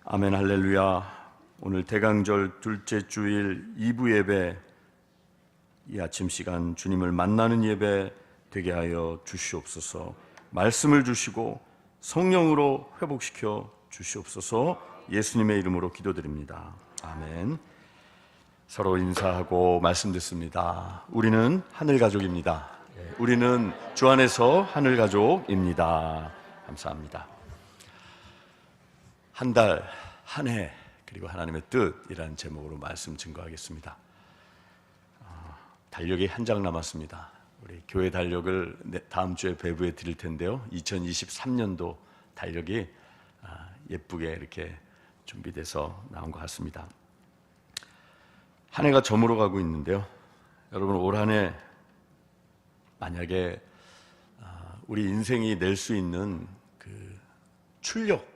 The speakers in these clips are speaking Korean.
아멘 할렐루야. 오늘 대강절 둘째 주일 2부 예배, 이 아침 시간 주님을 만나는 예배 되게 하여 주시옵소서. 말씀을 주시고 성령으로 회복시켜 주시옵소서. 예수님의 이름으로 기도드립니다. 아멘. 서로 인사하고 말씀 듣습니다. 우리는 하늘 가족입니다. 우리는 주 안에서 하늘 가족입니다. 감사합니다. 한 달, 한 해, 그리고 하나님의 뜻이라는 제목으로 말씀 증거하겠습니다. 달력이 한 장 남았습니다. 우리 교회 달력을 다음 주에 배부해 드릴 텐데요. 2023년도 달력이 예쁘게 이렇게 준비돼서 나온 것 같습니다. 한 해가 저물어 가고 있는데요. 여러분, 올 한 해 만약에 우리 인생이 낼 수 있는 그 출력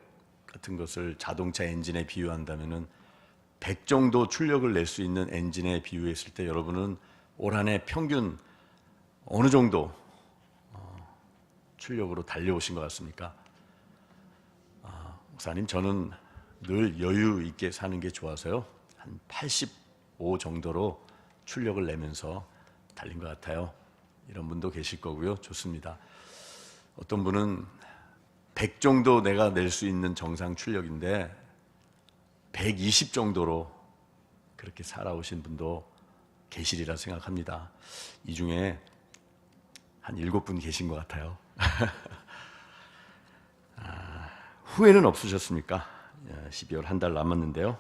같은 것을 자동차 엔진에 비유한다면은 100 정도 출력을 낼 수 있는 엔진에 비유했을 때 여러분은 올 한 해 평균 어느 정도 출력으로 달려오신 것 같습니까? 목사님, 저는 늘 여유 있게 사는 게 좋아서요, 한 85 정도로 출력을 내면서 달린 것 같아요. 이런 분도 계실 거고요. 좋습니다. 어떤 분은 100 정도 내가 낼 수 있는 정상 출력인데 120 정도로 그렇게 살아오신 분도 계시리라 생각합니다. 이 중에 한 7분 계신 것 같아요. 후회는 없으셨습니까? 12월 한 달 남았는데요.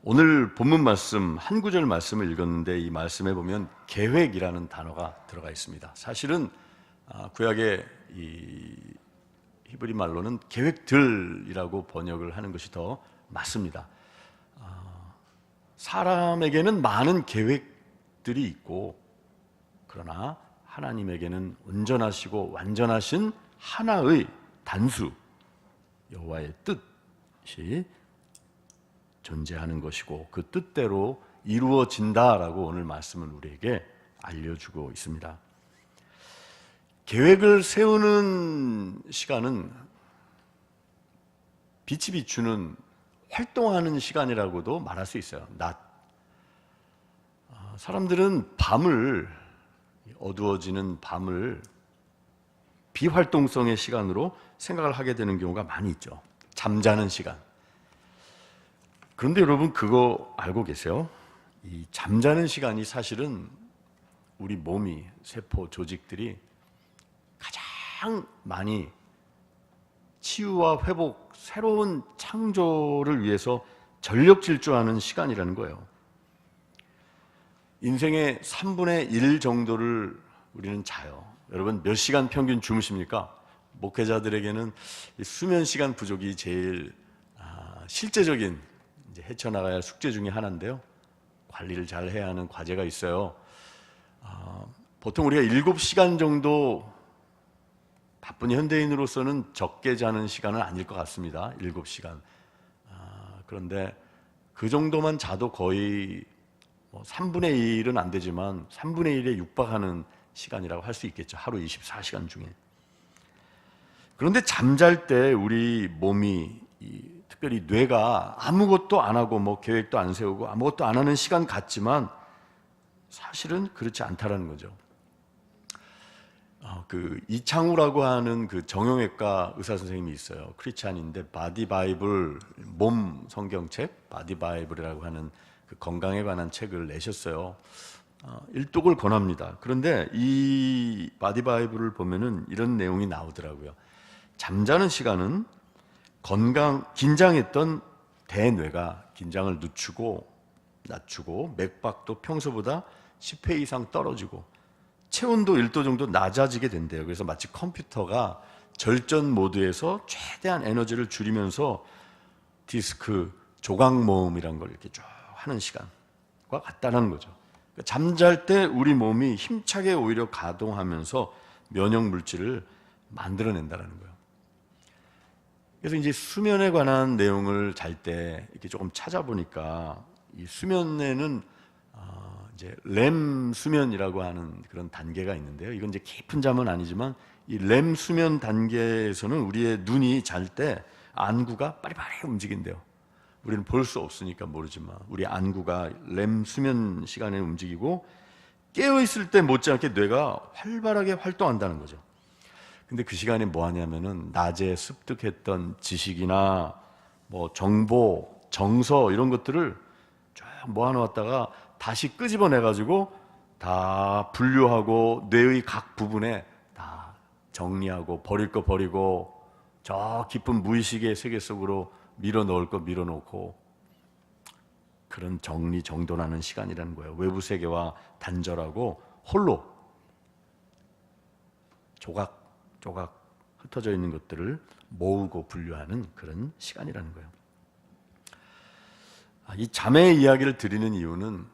오늘 본문 말씀, 한 구절 말씀을 읽었는데 이 말씀에 보면 계획이라는 단어가 들어가 있습니다. 사실은 구약의 이 히브리 말로는 계획들이라고 번역을 하는 것이 더 맞습니다. 사람에게는 많은 계획들이 있고, 그러나 하나님에게는 온전하시고 완전하신 하나의 단수 여호와의 뜻이 존재하는 것이고 그 뜻대로 이루어진다라고 오늘 말씀은 우리에게 알려주고 있습니다. 계획을 세우는 시간은 빛이 비추는 활동하는 시간이라고도 말할 수 있어요. 낮. 사람들은 밤을, 어두워지는 밤을 비활동성의 시간으로 생각을 하게 되는 경우가 많이 있죠. 잠자는 시간. 그런데 여러분, 그거 알고 계세요? 이 잠자는 시간이 사실은 우리 몸이, 세포, 조직들이 가장 많이 치유와 회복, 새로운 창조를 위해서 전력 질주하는 시간이라는 거예요. 인생의 3분의 1 정도를 우리는 자요. 여러분, 몇 시간 평균 주무십니까? 목회자들에게는 수면 시간 부족이 제일 실제적인 이제 헤쳐나가야 할 숙제 중에 하나인데요. 관리를 잘 해야 하는 과제가 있어요. 보통 우리가 7시간 정도, 바쁜 현대인으로서는 적게 자는 시간은 아닐 것 같습니다. 7시간. 그런데 그 정도만 자도 거의 3분의 1은 안 되지만 3분의 1에 육박하는 시간이라고 할 수 있겠죠. 하루 24시간 중에. 그런데 잠잘 때 우리 몸이, 특별히 뇌가 아무것도 안 하고 계획도 안 세우고 아무것도 안 하는 시간 같지만 사실은 그렇지 않다라는 거죠. 이창우라고 하는 그 정형외과 의사 선생님이 있어요. 크리스찬인데 바디 바이블, 몸 성경책, 바디 바이블이라고 하는 그 건강에 관한 책을 내셨어요. 일독을 권합니다. 그런데 이 바디 바이블을 보면은 이런 내용이 나오더라고요. 잠자는 시간은 긴장했던 대뇌가 긴장을 낮추고 맥박도 평소보다 10회 이상 떨어지고 체온도 1도 정도 낮아지게 된대요. 그래서 마치 컴퓨터가 절전 모드에서 최대한 에너지를 줄이면서 디스크, 조각 모음이란 걸 이렇게 쭉 하는 시간과 같다는 거죠. 그러니까 잠잘 때 우리 몸이 힘차게 오히려 가동하면서 면역 물질을 만들어낸다는 거예요. 그래서 이제 수면에 관한 내용을 잘 때 이렇게 조금 찾아보니까 이 수면에는 이제 렘 수면이라고 하는 그런 단계가 있는데요. 이건 이제 깊은 잠은 아니지만 이 렘 수면 단계에서는 우리의 눈이 잘 때 안구가 빠리빠리 움직인대요. 우리는 볼 수 없으니까 모르지만 우리 안구가 렘 수면 시간에 움직이고 깨어있을 때 못지않게 뇌가 활발하게 활동한다는 거죠. 근데 그 시간에 뭐 하냐면은 낮에 습득했던 지식이나 뭐 정보, 정서 이런 것들을 쭉 모아놓았다가 다시 끄집어내가지고 다 분류하고 뇌의 각 부분에 다 정리하고 버릴 거 버리고 저 깊은 무의식의 세계 속으로 밀어넣을 거 밀어넣고 그런 정리정돈하는 시간이라는 거예요. 외부 세계와 단절하고 홀로 조각 흩어져 있는 것들을 모으고 분류하는 그런 시간이라는 거예요. 이 잠의 이야기를 드리는 이유는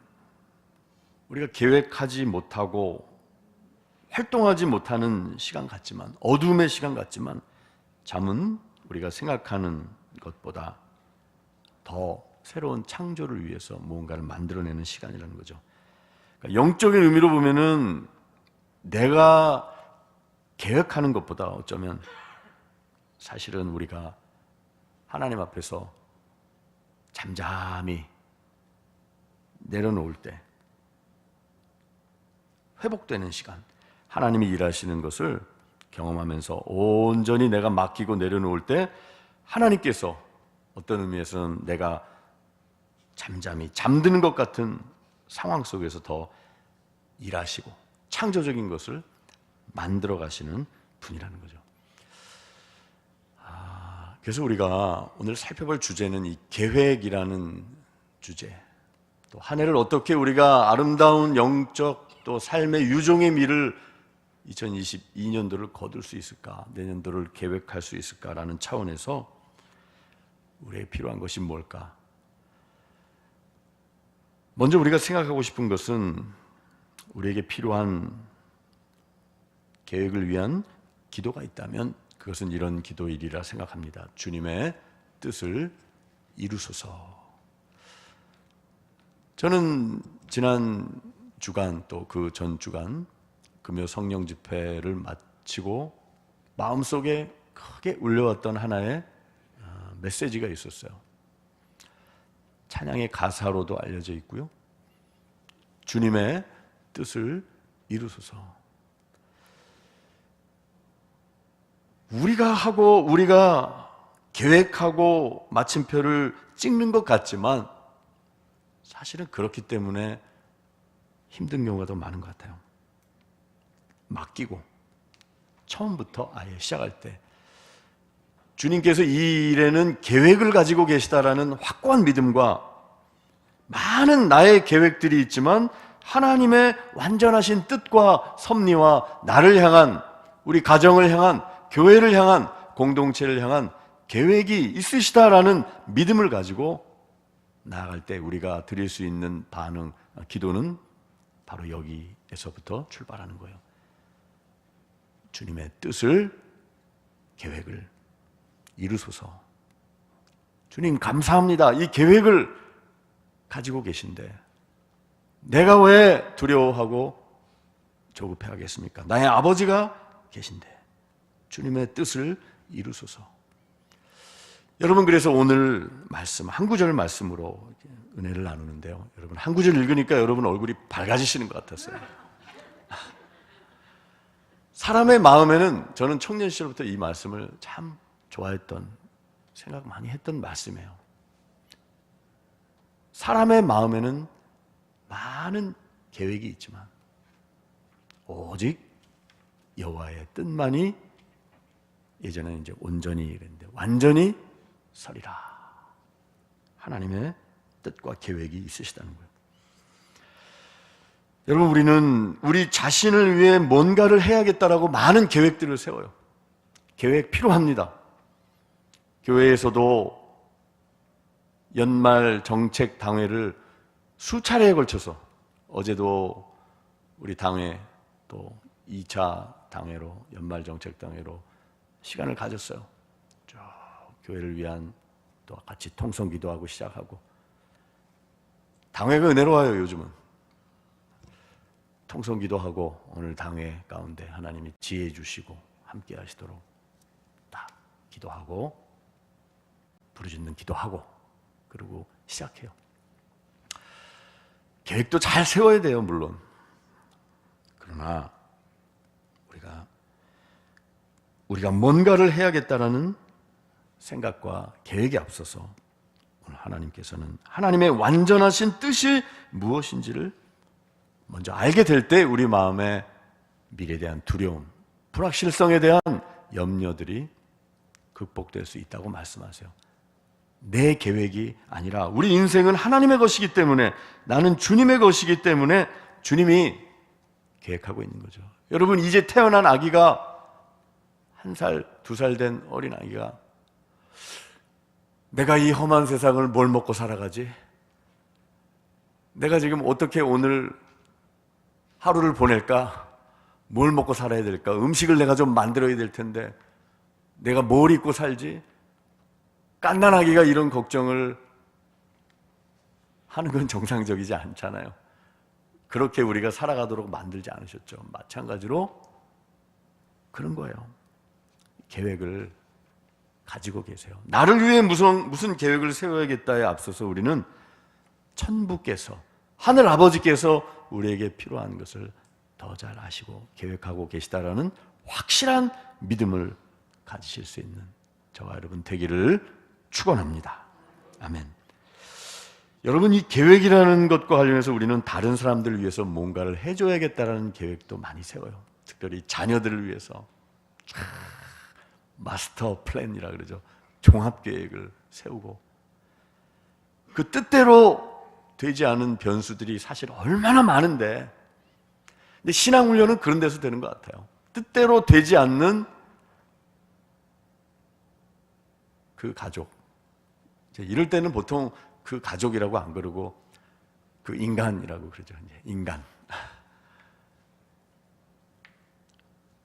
우리가 계획하지 못하고 활동하지 못하는 시간 같지만, 어둠의 시간 같지만 잠은 우리가 생각하는 것보다 더 새로운 창조를 위해서 무언가를 만들어내는 시간이라는 거죠. 그러니까 영적인 의미로 보면은 내가 계획하는 것보다 어쩌면 사실은 우리가 하나님 앞에서 잠잠히 내려놓을 때 회복되는 시간, 하나님이 일하시는 것을 경험하면서 온전히 내가 맡기고 내려놓을 때 하나님께서 어떤 의미에서는 내가 잠잠히 잠드는 것 같은 상황 속에서 더 일하시고 창조적인 것을 만들어 가시는 분이라는 거죠. 그래서 우리가 오늘 살펴볼 주제는 이 계획이라는 주제, 또 한 해를 어떻게 우리가 아름다운 영적 또 삶의 유종의 미를 2022년도를 거둘 수 있을까, 내년도를 계획할 수 있을까라는 차원에서 우리에게 필요한 것이 뭘까? 먼저 우리가 생각하고 싶은 것은 우리에게 필요한 계획을 위한 기도가 있다면 그것은 이런 기도일이라 생각합니다. 주님의 뜻을 이루소서. 저는 지난 주간 또 그 전 주간 금요 성령 집회를 마치고 마음속에 크게 울려왔던 하나의 메시지가 있었어요. 찬양의 가사로도 알려져 있고요. 주님의 뜻을 이루소서. 우리가 계획하고 마침표를 찍는 것 같지만 사실은 그렇기 때문에 힘든 경우가 더 많은 것 같아요. 맡기고 처음부터 아예 시작할 때 주님께서 이 일에는 계획을 가지고 계시다라는 확고한 믿음과 많은 나의 계획들이 있지만 하나님의 완전하신 뜻과 섭리와 나를 향한, 우리 가정을 향한, 교회를 향한, 공동체를 향한 계획이 있으시다라는 믿음을 가지고 나아갈 때 우리가 드릴 수 있는 반응, 기도는 바로 여기에서부터 출발하는 거예요. 주님의 뜻을, 계획을 이루소서. 주님 감사합니다. 이 계획을 가지고 계신데 내가 왜 두려워하고 조급해하겠습니까? 나의 아버지가 계신데 주님의 뜻을 이루소서. 여러분, 그래서 오늘 말씀 한 구절 말씀으로 은혜를 나누는데요. 여러분 한 구절 읽으니까 여러분 얼굴이 밝아지시는 것 같았어요. 사람의 마음에는, 저는 청년 시절부터 이 말씀을 참 좋아했던, 생각 많이 했던 말씀이에요. 사람의 마음에는 많은 계획이 있지만 오직 여호와의 뜻만이, 예전에 이제 온전히 이랬는데 완전히 서리라. 하나님의 뜻과 계획이 있으시다는 거예요. 여러분, 우리는 우리 자신을 위해 뭔가를 해야겠다라고 많은 계획들을 세워요. 계획 필요합니다. 교회에서도 연말 정책 당회를 수차례에 걸쳐서, 어제도 우리 당회 또 2차 당회로, 연말 정책 당회로 시간을 가졌어요. 쭉 교회를 위한 또 같이 통성 기도하고 시작하고. 당회가 은혜로워요. 요즘은 통성 기도하고 오늘 당회 가운데 하나님이 지혜 주시고 함께 하시도록 다 기도하고 부르짖는 기도하고 그리고 시작해요. 계획도 잘 세워야 돼요, 물론. 그러나 우리가 뭔가를 해야겠다라는 생각과 계획에 앞서서 오늘 하나님께서는 하나님의 완전하신 뜻이 무엇인지를 먼저 알게 될 때 우리 마음에 미래에 대한 두려움, 불확실성에 대한 염려들이 극복될 수 있다고 말씀하세요. 내 계획이 아니라 우리 인생은 하나님의 것이기 때문에, 나는 주님의 것이기 때문에 주님이 계획하고 있는 거죠. 여러분, 이제 태어난 아기가 1살, 2살 된 어린 아기가 내가 이 험한 세상을 뭘 먹고 살아가지? 내가 지금 어떻게 오늘 하루를 보낼까? 뭘 먹고 살아야 될까? 음식을 내가 좀 만들어야 될 텐데 내가 뭘 입고 살지? 갓난아기가 이런 걱정을 하는 건 정상적이지 않잖아요. 그렇게 우리가 살아가도록 만들지 않으셨죠. 마찬가지로 그런 거예요. 계획을 가지고 계세요. 나를 위해 무슨 계획을 세워야겠다에 앞서서 우리는 천부께서, 하늘 아버지께서 우리에게 필요한 것을 더 잘 아시고 계획하고 계시다라는 확실한 믿음을 가지실 수 있는 저와 여러분 되기를 축원합니다. 아멘. 여러분, 이 계획이라는 것과 관련해서 우리는 다른 사람들을 위해서 뭔가를 해줘야겠다라는 계획도 많이 세워요. 특별히 자녀들을 위해서 마스터 플랜이라 그러죠. 종합 계획을 세우고 그 뜻대로 되지 않은 변수들이 사실 얼마나 많은데, 근데 신앙훈련은 그런 데서 되는 것 같아요. 뜻대로 되지 않는 그 가족, 이럴 때는 보통 그 가족이라고 안 그러고 그 인간이라고 그러죠. 인간.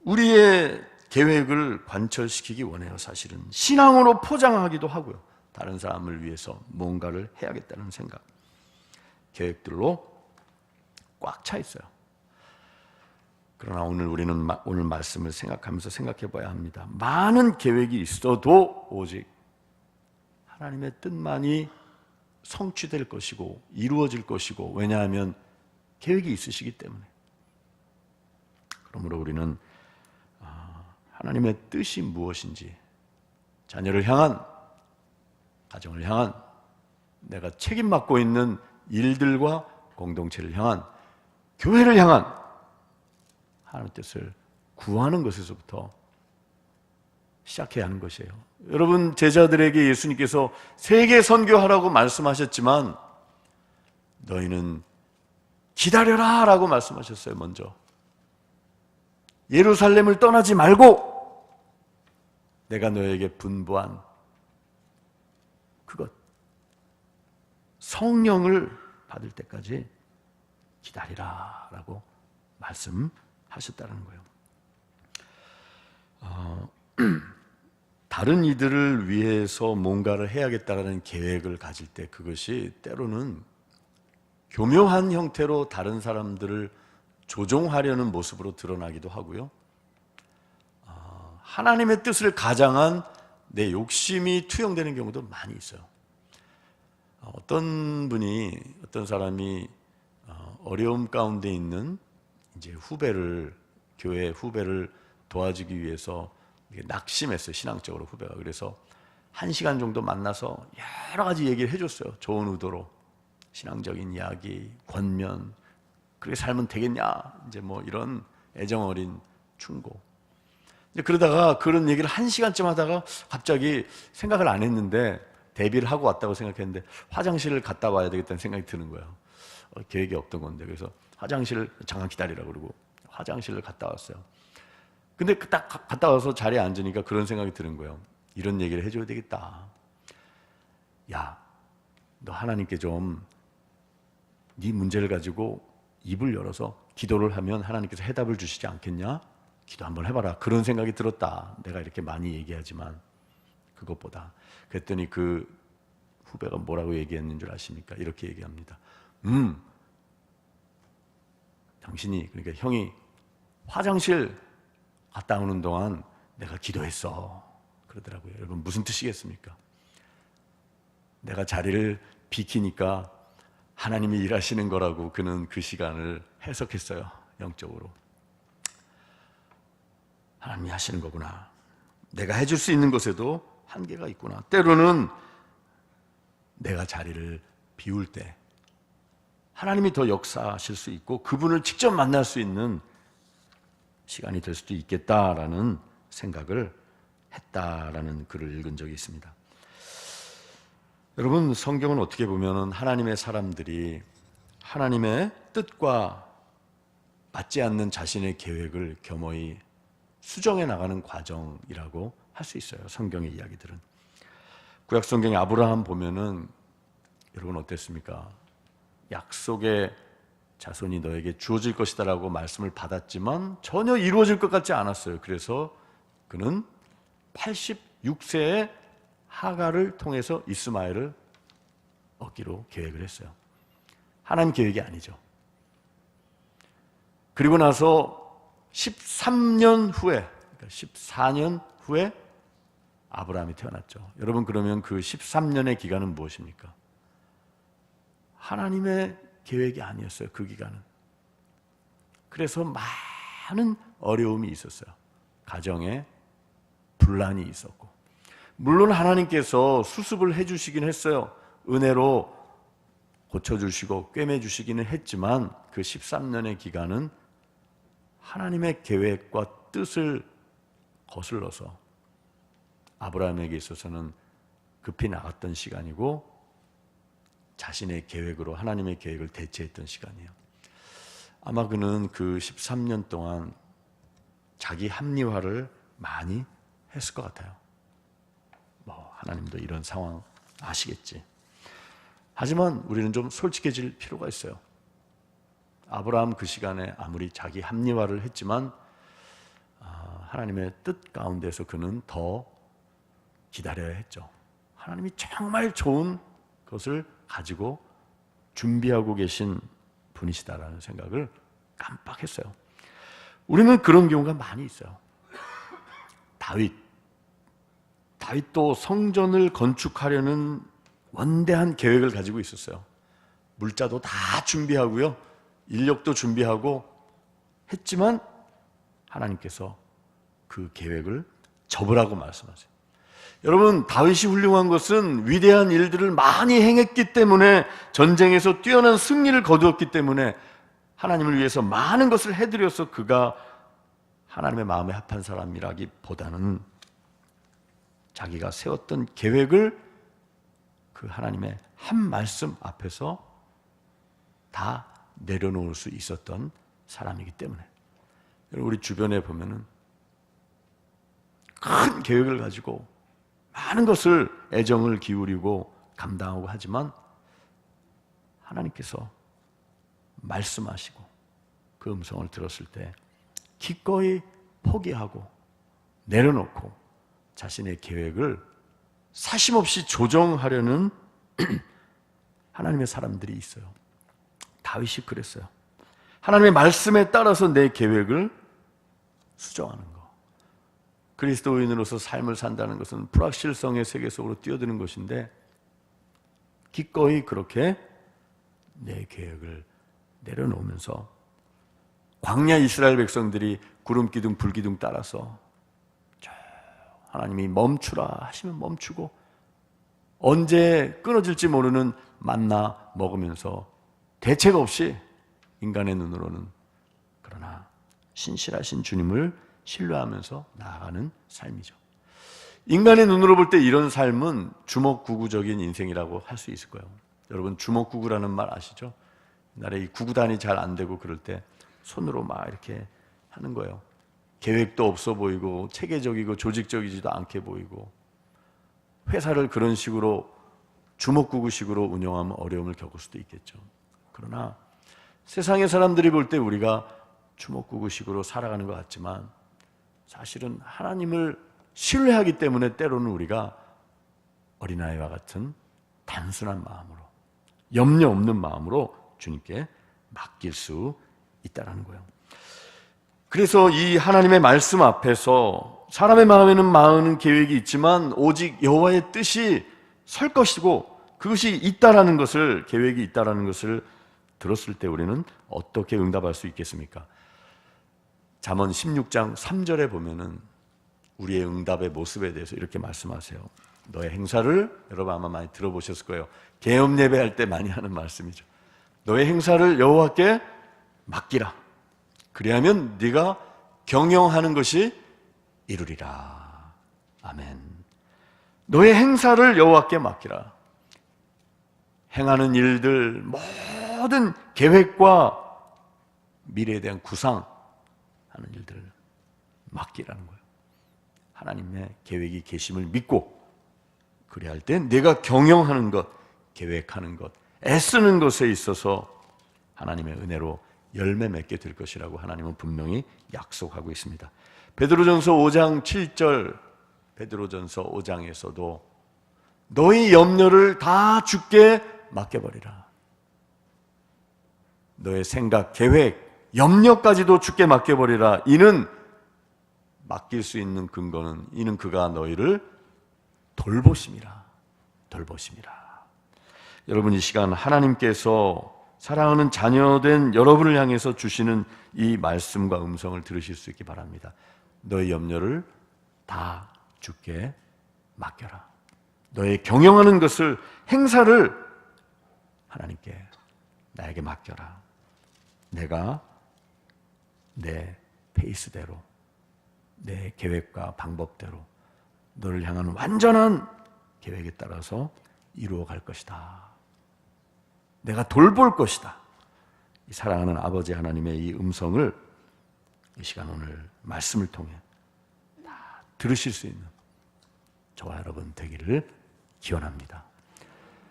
우리의 계획을 관철시키기 원해요. 사실은 신앙으로 포장하기도 하고요. 다른 사람을 위해서 뭔가를 해야겠다는 생각, 계획들로 꽉 차 있어요. 그러나 우리는 오늘 말씀을 생각하면서 생각해 봐야 합니다. 많은 계획이 있어도 오직 하나님의 뜻만이 성취될 것이고 이루어질 것이고, 왜냐하면 계획이 있으시기 때문에. 그러므로 우리는 하나님의 뜻이 무엇인지, 자녀를 향한, 가정을 향한, 내가 책임 맡고 있는 일들과 공동체를 향한, 교회를 향한 하나님의 뜻을 구하는 것에서부터 시작해야 하는 것이에요. 여러분, 제자들에게 예수님께서 세계 선교하라고 말씀하셨지만 너희는 기다려라 라고 말씀하셨어요. 먼저 예루살렘을 떠나지 말고 내가 너에게 분부한 그것, 성령을 받을 때까지 기다리라 라고 말씀하셨다는 거예요. 다른 이들을 위해서 뭔가를 해야겠다는 계획을 가질 때 그것이 때로는 교묘한 형태로 다른 사람들을 조종하려는 모습으로 드러나기도 하고요. 하나님의 뜻을 가장한 내 욕심이 투영되는 경우도 많이 있어요. 어떤 사람이 어려움 가운데 있는 이제 교회 후배를 도와주기 위해서 낙심했어요. 신앙적으로 후배가. 그래서 1시간 정도 만나서 여러 가지 얘기를 해줬어요. 좋은 의도로. 신앙적인 이야기, 권면, 그렇게 살면 되겠냐, 이제 뭐 이런 애정 어린 충고. 이제 그러다가 그런 얘기를 1시간쯤 하다가 갑자기 생각을 안 했는데, 데뷔를 하고 왔다고 생각했는데 화장실을 갔다 와야 되겠다는 생각이 드는 거예요. 계획이 없던 건데. 그래서 화장실을 잠깐 기다리라고 그러고 화장실을 갔다 왔어요. 근데 딱 갔다 와서 자리에 앉으니까 그런 생각이 드는 거예요. 이런 얘기를 해줘야 되겠다. 야, 너 하나님께 좀 네 문제를 가지고 입을 열어서 기도를 하면 하나님께서 해답을 주시지 않겠냐? 기도 한번 해봐라. 그런 생각이 들었다. 내가 이렇게 많이 얘기하지만 그것보다. 그랬더니 그 후배가 뭐라고 얘기했는 줄 아십니까? 이렇게 얘기합니다. 당신이, 그러니까 형이 화장실 갔다 오는 동안 내가 기도했어. 그러더라고요. 여러분, 무슨 뜻이겠습니까? 내가 자리를 비키니까 하나님이 일하시는 거라고 그는 그 시간을 해석했어요. 영적으로. 하나님이 하시는 거구나. 내가 해줄 수 있는 것에도 한계가 있구나. 때로는 내가 자리를 비울 때 하나님이 더 역사하실 수 있고 그분을 직접 만날 수 있는 시간이 될 수도 있겠다라는 생각을 했다라는 글을 읽은 적이 있습니다. 여러분, 성경은 어떻게 보면 하나님의 사람들이 하나님의 뜻과 맞지 않는 자신의 계획을 겸허히 수정해 나가는 과정이라고 할 수 있어요. 성경의 이야기들은. 구약 성경에 아브라함 보면은 여러분 어땠습니까? 약속의 자손이 너에게 주어질 것이다라고 말씀을 받았지만 전혀 이루어질 것 같지 않았어요. 그래서 그는 86세에 하갈을 통해서 이스마엘을 얻기로 계획을 했어요. 하나님 계획이 아니죠. 그리고 나서 13년 후에, 그러니까 14년 후에 아브라함이 태어났죠. 여러분, 그러면 그 13년의 기간은 무엇입니까? 하나님의 계획이 아니었어요. 그 기간은. 그래서 많은 어려움이 있었어요. 가정에 분란이 있었고, 물론 하나님께서 수습을 해주시긴 했어요. 은혜로 고쳐주시고 꿰매주시기는 했지만 그 13년의 기간은 하나님의 계획과 뜻을 거슬러서 아브라함에게 있어서는 급히 나갔던 시간이고 자신의 계획으로 하나님의 계획을 대체했던 시간이에요. 아마 그는 그 13년 동안 자기 합리화를 많이 했을 것 같아요. 하나님도 이런 상황 아시겠지. 하지만 우리는 좀 솔직해질 필요가 있어요. 아브라함 그 시간에 아무리 자기 합리화를 했지만 하나님의 뜻 가운데서 그는 더 기다려야 했죠. 하나님이 정말 좋은 것을 가지고 준비하고 계신 분이시다라는 생각을 깜빡했어요. 우리는 그런 경우가 많이 있어요. 다윗도 성전을 건축하려는 원대한 계획을 가지고 있었어요. 물자도 다 준비하고요, 인력도 준비하고 했지만 하나님께서 그 계획을 접으라고 말씀하세요. 여러분, 다윗이 훌륭한 것은 위대한 일들을 많이 행했기 때문에, 전쟁에서 뛰어난 승리를 거두었기 때문에, 하나님을 위해서 많은 것을 해드려서 그가 하나님의 마음에 합한 사람이라기보다는 자기가 세웠던 계획을 그 하나님의 한 말씀 앞에서 다 내려놓을 수 있었던 사람이기 때문에. 우리 주변에 보면은 큰 계획을 가지고 많은 것을 애정을 기울이고 감당하고 하지만 하나님께서 말씀하시고 그 음성을 들었을 때 기꺼이 포기하고 내려놓고 자신의 계획을 사심없이 조정하려는 하나님의 사람들이 있어요. 다윗이 그랬어요. 하나님의 말씀에 따라서 내 계획을 수정하는 것. 그리스도인으로서 삶을 산다는 것은 불확실성의 세계 속으로 뛰어드는 것인데 기꺼이 그렇게 내 계획을 내려놓으면서 광야 이스라엘 백성들이 구름 기둥 불 기둥 따라서 하나님이 멈추라 하시면 멈추고 언제 끊어질지 모르는 만나 먹으면서 대책 없이 인간의 눈으로는 그러나 신실하신 주님을 신뢰하면서 나아가는 삶이죠. 인간의 눈으로 볼 때 이런 삶은 주먹구구적인 인생이라고 할 수 있을 거예요. 여러분, 주먹구구라는 말 아시죠? 옛날에 이 구구단이 잘 안 되고 그럴 때 손으로 막 이렇게 하는 거예요. 계획도 없어 보이고 체계적이고 조직적이지도 않게 보이고 회사를 그런 식으로 주먹구구식으로 운영하면 어려움을 겪을 수도 있겠죠. 그러나 세상의 사람들이 볼 때 우리가 주먹구구식으로 살아가는 것 같지만 사실은 하나님을 신뢰하기 때문에 때로는 우리가 어린아이와 같은 단순한 마음으로 염려 없는 마음으로 주님께 맡길 수 있다는 거예요. 그래서 이 하나님의 말씀 앞에서 사람의 마음에는 많은 계획이 있지만 오직 여호와의 뜻이 설 것이고 그것이 있다라는 것을, 계획이 있다라는 것을 들었을 때 우리는 어떻게 응답할 수 있겠습니까? 잠언 16장 3절에 보면은 우리의 응답의 모습에 대해서 이렇게 말씀하세요. 너의 행사를, 여러분 아마 많이 들어보셨을 거예요. 개업 예배할 때 많이 하는 말씀이죠. 너의 행사를 여호와께 맡기라. 그리하면 네가 경영하는 것이 이루리라. 아멘. 너의 행사를 여호와께 맡기라. 행하는 일들, 모든 계획과 미래에 대한 구상하는 일들을 맡기라는 거예요. 하나님의 계획이 계심을 믿고 그래야 할 때 내가 경영하는 것, 계획하는 것, 애쓰는 것에 있어서 하나님의 은혜로 열매 맺게 될 것이라고 하나님은 분명히 약속하고 있습니다. 베드로전서 5장 7절, 베드로전서 5장에서도 너희 염려를 다 주께 맡겨버리라. 너의 생각, 계획, 염려까지도 주께 맡겨버리라. 이는 맡길 수 있는 근거는 이는 그가 너희를 돌보심이라. 돌보심이라. 여러분, 이 시간 하나님께서 사랑하는 자녀된 여러분을 향해서 주시는 이 말씀과 음성을 들으실 수 있기 바랍니다. 너의 염려를 다 주께 맡겨라. 너의 경영하는 것을, 행사를 하나님께, 나에게 맡겨라. 내가 내 페이스대로, 내 계획과 방법대로 너를 향한 완전한 계획에 따라서 이루어 갈 것이다. 내가 돌볼 것이다. 이 사랑하는 아버지 하나님의 이 음성을 이 시간 오늘 말씀을 통해 다 들으실 수 있는 저와 여러분 되기를 기원합니다.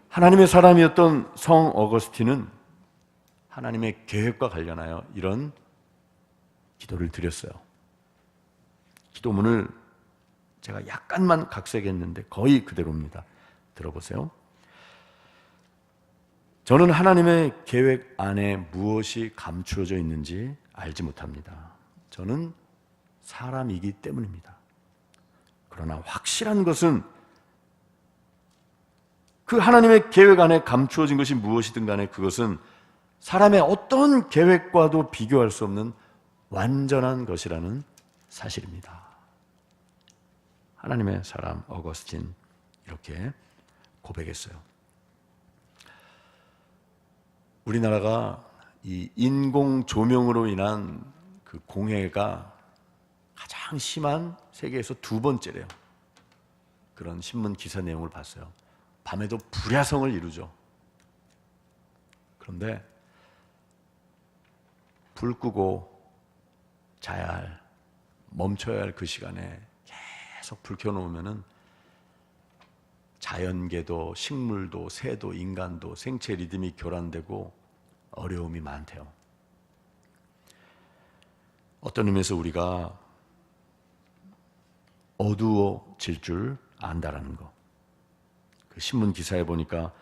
하나님의 사람이었던 성 어거스틴은 하나님의 계획과 관련하여 이런 기도를 드렸어요. 기도문을 제가 약간만 각색했는데 거의 그대로입니다. 들어보세요. 저는 하나님의 계획 안에 무엇이 감추어져 있는지 알지 못합니다. 저는 사람이기 때문입니다. 그러나 확실한 것은 그 하나님의 계획 안에 감추어진 것이 무엇이든 간에 그것은 사람의 어떤 계획과도 비교할 수 없는 완전한 것이라는 사실입니다. 하나님의 사람 어거스틴 이렇게 고백했어요. 우리나라가 이 인공 조명으로 인한 그 공해가 가장 심한 세계에서 두 번째래요. 그런 신문 기사 내용을 봤어요. 밤에도 불야성을 이루죠. 그런데 불 끄고 자야 할, 멈춰야 할 그 시간에 계속 불 켜놓으면은 자연계도, 식물도, 새도, 인간도 생체 리듬이 교란되고 어려움이 많대요. 어떤 의미에서 우리가 어두워질 줄 안다라는 거. 그 신문 기사에 보니까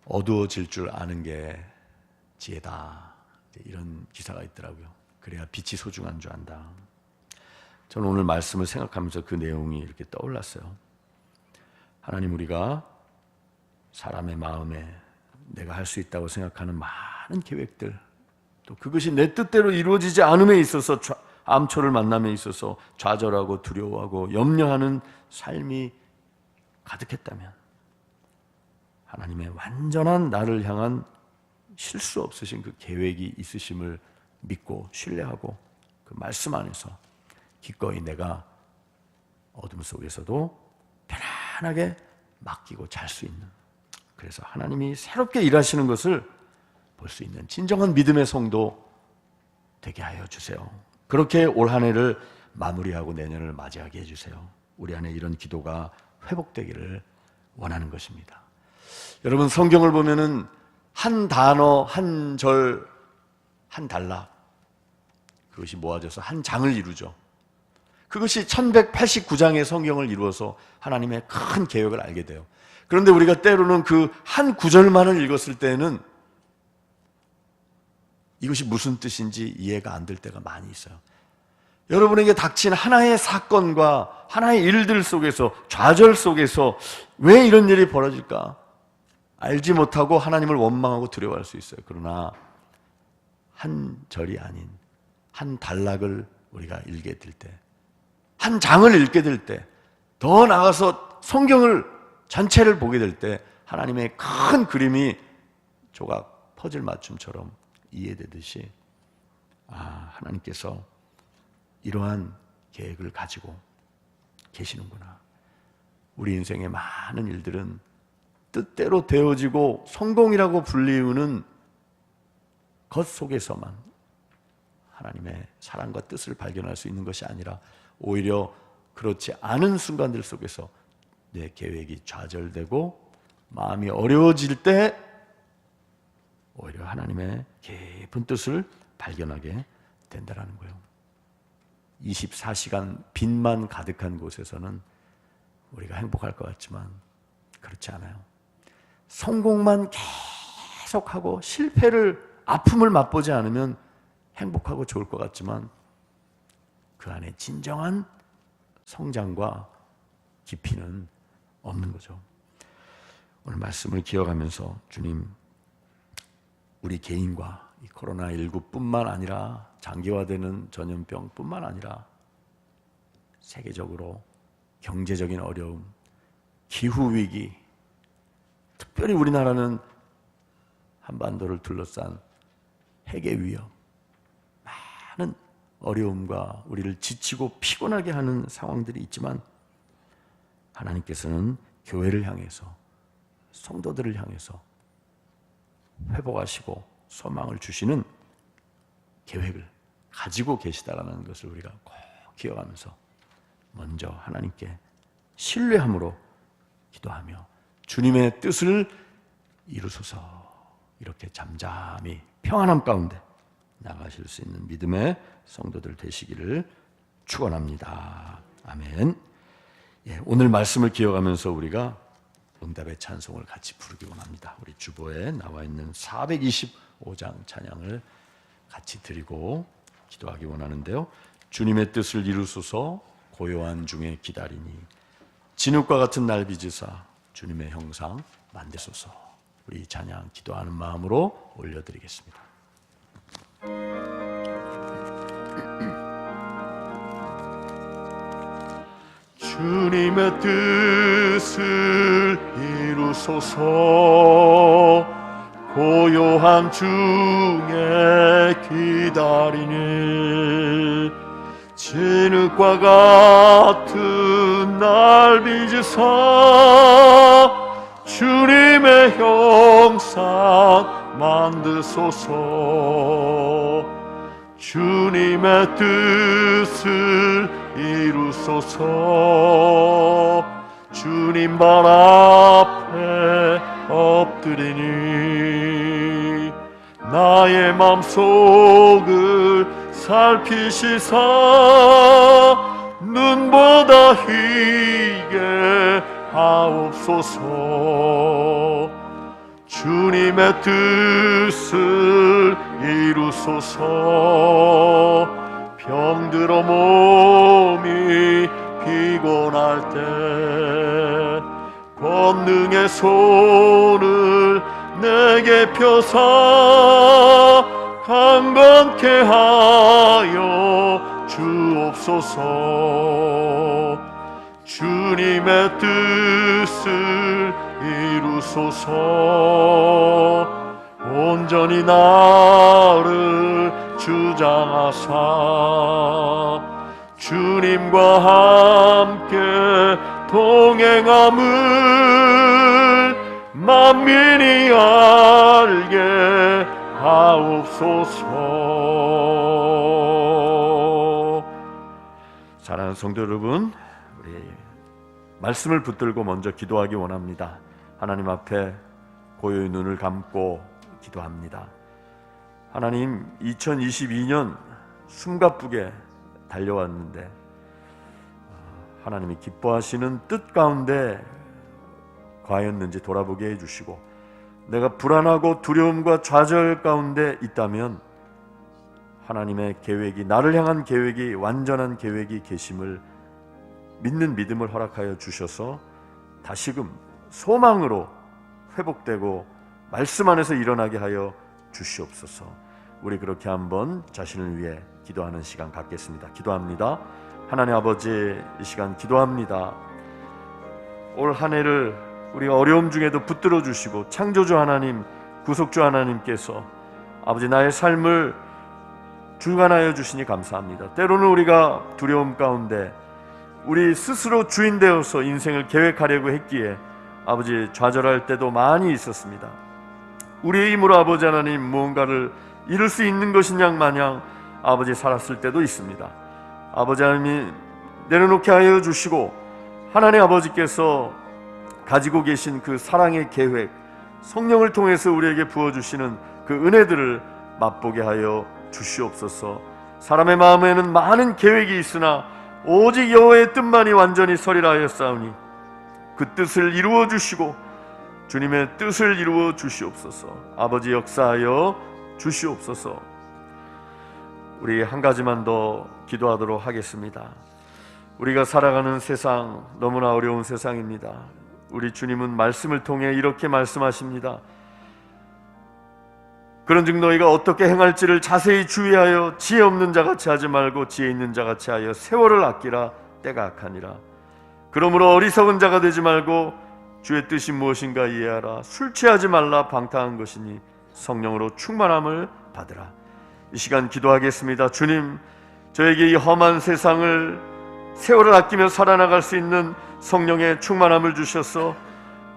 어두워질 줄 아는 게 지혜다. 이런 기사가 있더라고요. 그래야 빛이 소중한 줄 안다. 저는 오늘 말씀을 생각하면서 그 내용이 이렇게 떠올랐어요. 하나님, 우리가 사람의 마음에 내가 할 수 있다고 생각하는 많은 계획들, 또 그것이 내 뜻대로 이루어지지 않음에 있어서 암초를 만남에 있어서 좌절하고 두려워하고 염려하는 삶이 가득했다면 하나님의 완전한 나를 향한 실수 없으신 그 계획이 있으심을 믿고 신뢰하고 그 말씀 안에서 기꺼이 내가 어둠 속에서도 편안하게 맡기고 잘 수 있는, 그래서 하나님이 새롭게 일하시는 것을 볼 수 있는 진정한 믿음의 성도 되게 하여 주세요. 그렇게 올 한 해를 마무리하고 내년을 맞이하게 해주세요. 우리 안에 이런 기도가 회복되기를 원하는 것입니다. 여러분, 성경을 보면은 한 단어, 한 절, 한 단락, 그것이 모아져서 한 장을 이루죠. 그것이 1189장의 성경을 이루어서 하나님의 큰 계획을 알게 돼요. 그런데 우리가 때로는 그 한 구절만을 읽었을 때는 이것이 무슨 뜻인지 이해가 안 될 때가 많이 있어요. 여러분에게 닥친 하나의 사건과 하나의 일들 속에서, 좌절 속에서 왜 이런 일이 벌어질까? 알지 못하고 하나님을 원망하고 두려워할 수 있어요. 그러나 한 절이 아닌 한 단락을 우리가 읽게 될 때, 한 장을 읽게 될 때, 더 나아가서 성경을 전체를 보게 될 때 하나님의 큰 그림이 조각 퍼즐 맞춤처럼 이해되듯이 하나님께서 이러한 계획을 가지고 계시는구나. 우리 인생의 많은 일들은 뜻대로 되어지고 성공이라고 불리우는 것 속에서만 하나님의 사랑과 뜻을 발견할 수 있는 것이 아니라 오히려 그렇지 않은 순간들 속에서 내 계획이 좌절되고 마음이 어려워질 때 오히려 하나님의 깊은 뜻을 발견하게 된다는 거예요. 24시간 빛만 가득한 곳에서는 우리가 행복할 것 같지만 그렇지 않아요. 성공만 계속하고 아픔을 맛보지 않으면 행복하고 좋을 것 같지만 그 안에 진정한 성장과 깊이는 없는 거죠. 오늘 말씀을 기억하면서 주님, 우리 개인과 이 코로나19뿐만 아니라 장기화되는 전염병뿐만 아니라 세계적으로 경제적인 어려움, 기후위기, 특별히 우리나라는 한반도를 둘러싼 핵의 위협, 많은 어려움과 우리를 지치고 피곤하게 하는 상황들이 있지만 하나님께서는 교회를 향해서, 성도들을 향해서 회복하시고 소망을 주시는 계획을 가지고 계시다라는 것을 우리가 꼭 기억하면서 먼저 하나님께 신뢰함으로 기도하며 주님의 뜻을 이루소서, 이렇게 잠잠히 평안함 가운데 나가실 수 있는 믿음의 성도들 되시기를 축원합니다. 아멘. 오늘 말씀을 기억하면서 우리가 응답의 찬송을 같이 부르기 원합니다. 우리 주보에 나와 있는 425장 찬양을 같이 드리고 기도하기 원하는데요. 주님의 뜻을 이루소서, 고요한 중에 기다리니 진흙과 같은 날 빚으사 주님의 형상 만드소서. 우리 찬양 기도하는 마음으로 올려드리겠습니다. 주님의 뜻을 이루소서, 고요한 중에 기다리니 진흙과 같은 날 빚으사 주님의 형상 만드소서. 주님의 뜻을 이루소서. 주님 발 앞에 엎드리니 나의 맘속을 살피시사 눈보다 희게 하옵소서. 주님의 뜻을 이루소서. 병들어 몸이 피곤할 때 권능의 손을 내게 펴사 강건케 하여 주옵소서. 주님의 뜻을 이루소서. 온전히 나를 주장하사 주님과 함께 동행함을 만민이 알게 하옵소서. 사랑하는 성도 여러분, 우리 말씀을 붙들고 먼저 기도하기 원합니다. 하나님 앞에 고요히 눈을 감고 기도합니다. 하나님, 2022년 숨가쁘게 달려왔는데 하나님이 기뻐하시는 뜻 가운데 과였는지 돌아보게 해주시고, 내가 불안하고 두려움과 좌절 가운데 있다면 하나님의 계획이, 나를 향한 계획이 완전한 계획이 계심을 믿는 믿음을 허락하여 주셔서 다시금 소망으로 회복되고 말씀 안에서 일어나게 하여 주시옵소서. 우리 그렇게 한번 자신을 위해 기도하는 시간 갖겠습니다. 기도합니다. 하나님 아버지, 이 시간 기도합니다. 올 한 해를 우리 어려움 중에도 붙들어 주시고 창조주 하나님, 구속주 하나님께서 아버지 나의 삶을 주관하여 주시니 감사합니다. 때로는 우리가 두려움 가운데 우리 스스로 주인 되어서 인생을 계획하려고 했기에 아버지 좌절할 때도 많이 있었습니다. 우리의 힘으로 아버지 하나님 무언가를 이룰 수 있는 것인 양 마냥 아버지 살았을 때도 있습니다. 아버지 하나님 내려놓게 하여 주시고 하나님 아버지께서 가지고 계신 그 사랑의 계획, 성령을 통해서 우리에게 부어주시는 그 은혜들을 맛보게 하여 주시옵소서. 사람의 마음에는 많은 계획이 있으나 오직 여호와의 뜻만이 완전히 서리라 하였사오니 그 뜻을 이루어 주시고 주님의 뜻을 이루어 주시옵소서. 아버지 역사하여 주시옵소서. 우리 한 가지만 더 기도하도록 하겠습니다. 우리가 살아가는 세상 너무나 어려운 세상입니다. 우리 주님은 말씀을 통해 이렇게 말씀하십니다. 그런즉 너희가 어떻게 행할지를 자세히 주의하여 지혜 없는 자같이 하지 말고 지혜 있는 자같이 하여 세월을 아끼라. 때가 악하니라. 그러므로 어리석은 자가 되지 말고 주의 뜻이 무엇인가 이해하라. 술 취하지 말라. 방탕한 것이니 성령으로 충만함을 받으라. 이 시간 기도하겠습니다. 주님, 저에게 이 험한 세상을 세월을 아끼며 살아나갈 수 있는 성령의 충만함을 주셔서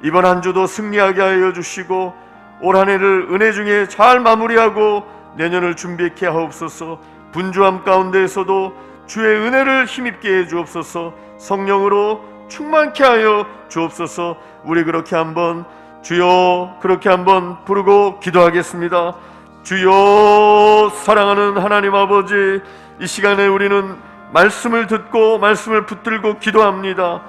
이번 한 주도 승리하게 하여 주시고 올 한 해를 은혜 중에 잘 마무리하고 내년을 준비케 하옵소서. 분주함 가운데에서도 주의 은혜를 힘입게 해 주옵소서. 성령으로 충만케 하여 주옵소서. 우리 그렇게 한번 주여 그렇게 한번 부르고 기도하겠습니다. 주여 사랑하는 하나님 아버지, 이 시간에 우리는 말씀을 듣고 말씀을 붙들고 기도합니다.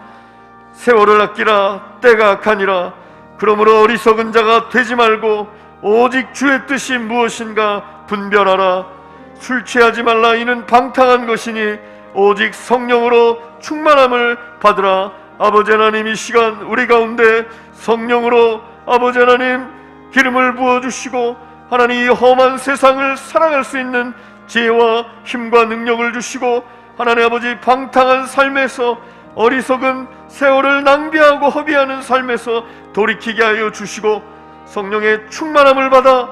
세월을 아끼라. 때가 악하니라. 그러므로 어리석은 자가 되지 말고 오직 주의 뜻이 무엇인가 분별하라. 술 취하지 말라. 이는 방탕한 것이니 오직 성령으로 충만함을 받으라. 아버지 하나님, 이 시간 우리 가운데 성령으로 아버지 하나님 기름을 부어주시고 하나님 이 험한 세상을 살아갈 수 있는 지혜와 힘과 능력을 주시고 하나님 아버지 방탕한 삶에서 어리석은 세월을 낭비하고 허비하는 삶에서 돌이키게 하여 주시고 성령의 충만함을 받아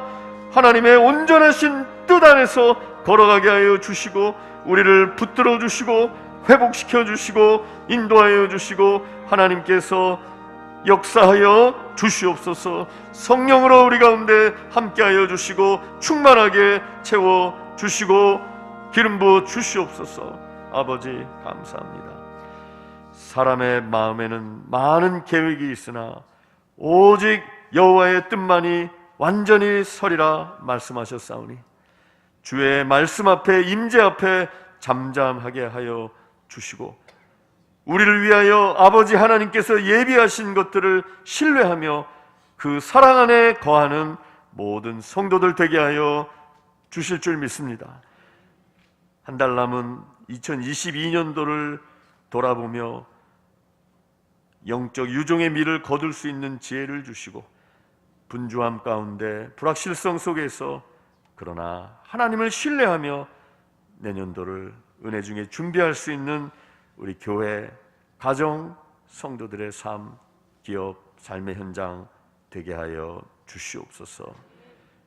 하나님의 온전하신 뜻 안에서 걸어가게 하여 주시고 우리를 붙들어 주시고 회복시켜 주시고 인도하여 주시고 하나님께서 역사하여 주시옵소서. 성령으로 우리 가운데 함께하여 주시고 충만하게 채워 주시고 기름 부어 주시옵소서. 아버지 감사합니다. 사람의 마음에는 많은 계획이 있으나 오직 여호와의 뜻만이 완전히 서리라 말씀하셨사오니 주의 말씀 앞에 임재 앞에 잠잠하게 하여 주시고 우리를 위하여 아버지 하나님께서 예비하신 것들을 신뢰하며 그 사랑 안에 거하는 모든 성도들 되게 하여 주실 줄 믿습니다. 한 달 남은 2022년도를 돌아보며 영적 유종의 미를 거둘 수 있는 지혜를 주시고 분주함 가운데 불확실성 속에서 그러나 하나님을 신뢰하며 내년도를 은혜 중에 준비할 수 있는 우리 교회, 가정, 성도들의 삶, 기업, 삶의 현장 되게 하여 주시옵소서.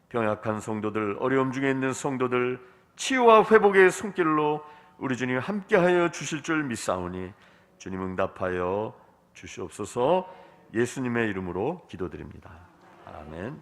병약한 성도들, 어려움 중에 있는 성도들 치유와 회복의 손길로 우리 주님 함께하여 주실 줄 믿사오니 주님 응답하여 주시옵소서. 예수님의 이름으로 기도드립니다. 아멘.